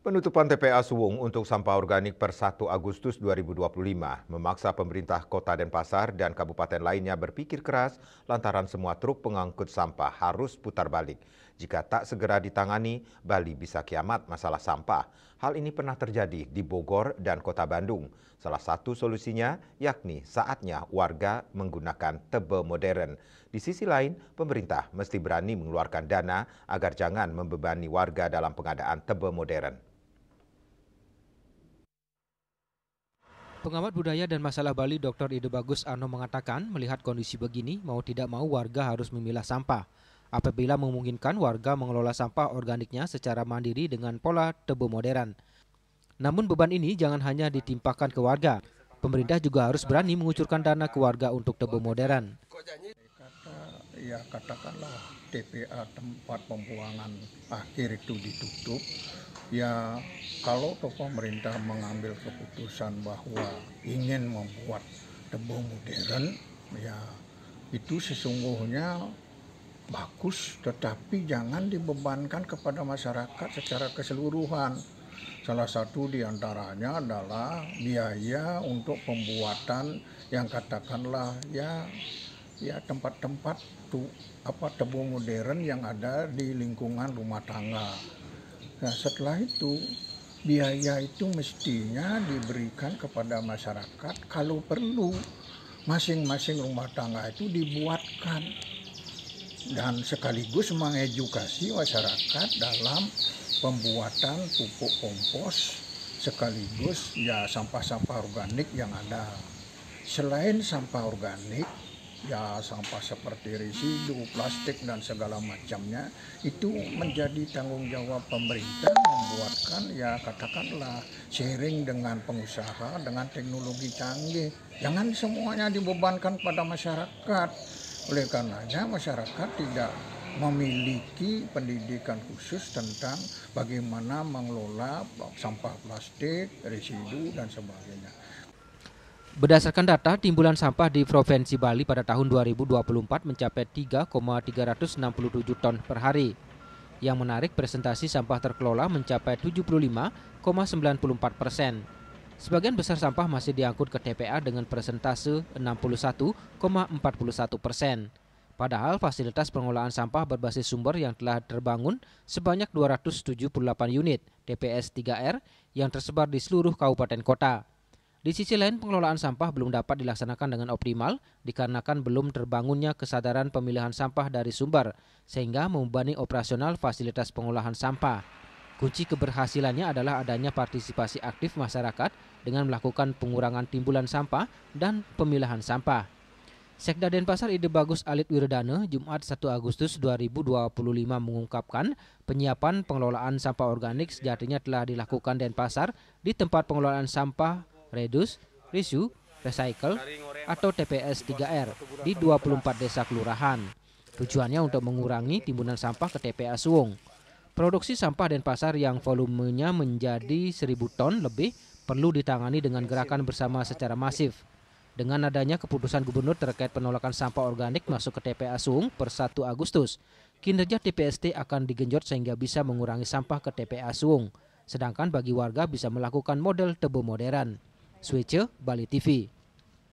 Penutupan TPA Suwung untuk sampah organik per 1 Agustus 2025 memaksa pemerintah Kota Denpasar dan kabupaten lainnya berpikir keras lantaran semua truk pengangkut sampah harus putar balik. Jika tak segera ditangani, Bali bisa kiamat masalah sampah. Hal ini pernah terjadi di Bogor dan Kota Bandung. Salah satu solusinya yakni saatnya warga menggunakan tebe modern. Di sisi lain, pemerintah mesti berani mengeluarkan dana agar jangan membebani warga dalam pengadaan tebe modern. Pengamat budaya dan masalah Bali Dr. Ide Bagus Ano mengatakan melihat kondisi begini mau tidak mau warga harus memilah sampah. Apabila memungkinkan warga mengelola sampah organiknya secara mandiri dengan pola tebe modern. Namun beban ini jangan hanya ditimpakan ke warga. Pemerintah juga harus berani mengucurkan dana ke warga untuk tebe modern. Katakanlah TPA tempat pembuangan akhir itu ditutup. Ya kalau pemerintah mengambil keputusan bahwa ingin membuat tebe modern, ya itu sesungguhnya bagus, tetapi jangan dibebankan kepada masyarakat secara keseluruhan. Salah satu diantaranya adalah biaya untuk pembuatan yang katakanlah ya tempat-tempat tebe modern yang ada di lingkungan rumah tangga. Nah, setelah itu biaya itu mestinya diberikan kepada masyarakat. Kalau perlu masing-masing rumah tangga itu dibuatkan dan sekaligus mengedukasi masyarakat dalam pembuatan pupuk kompos sekaligus ya sampah-sampah organik yang ada. Selain sampah organik, ya sampah seperti residu, plastik dan segala macamnya itu menjadi tanggung jawab pemerintah membuatkan ya katakanlah sharing dengan pengusaha dengan teknologi canggih. Jangan semuanya dibebankan pada masyarakat. Oleh karenanya masyarakat tidak memiliki pendidikan khusus tentang bagaimana mengelola sampah plastik, residu dan sebagainya. Berdasarkan data, timbulan sampah di Provinsi Bali pada tahun 2024 mencapai 3,367 ton per hari. Yang menarik, presentasi sampah terkelola mencapai 75,94%. Sebagian besar sampah masih diangkut ke TPA dengan persentase 61,41%. Padahal fasilitas pengelolaan sampah berbasis sumber yang telah terbangun sebanyak 278 unit TPS 3R yang tersebar di seluruh kabupaten kota. Di sisi lain, pengelolaan sampah belum dapat dilaksanakan dengan optimal dikarenakan belum terbangunnya kesadaran pemilihan sampah dari sumber, sehingga membebani operasional fasilitas pengolahan sampah. Kunci keberhasilannya adalah adanya partisipasi aktif masyarakat dengan melakukan pengurangan timbulan sampah dan pemilahan sampah. Sekda Denpasar Ide Bagus Alit Wiredana Jumat 1 Agustus 2025 mengungkapkan penyiapan pengelolaan sampah organik sejatinya telah dilakukan Denpasar di tempat pengelolaan sampah Reduce, Reuse, Recycle atau TPS 3R di 24 desa kelurahan. Tujuannya untuk mengurangi timbunan sampah ke TPA Suwung. Produksi sampah Denpasar yang volumenya menjadi 1.000 ton lebih perlu ditangani dengan gerakan bersama secara masif. Dengan adanya keputusan gubernur terkait penolakan sampah organik masuk ke TPA Suwung per 1 Agustus, kinerja TPST akan digenjot sehingga bisa mengurangi sampah ke TPA Suwung. Sedangkan bagi warga bisa melakukan model tebe modern. Switche Bali TV.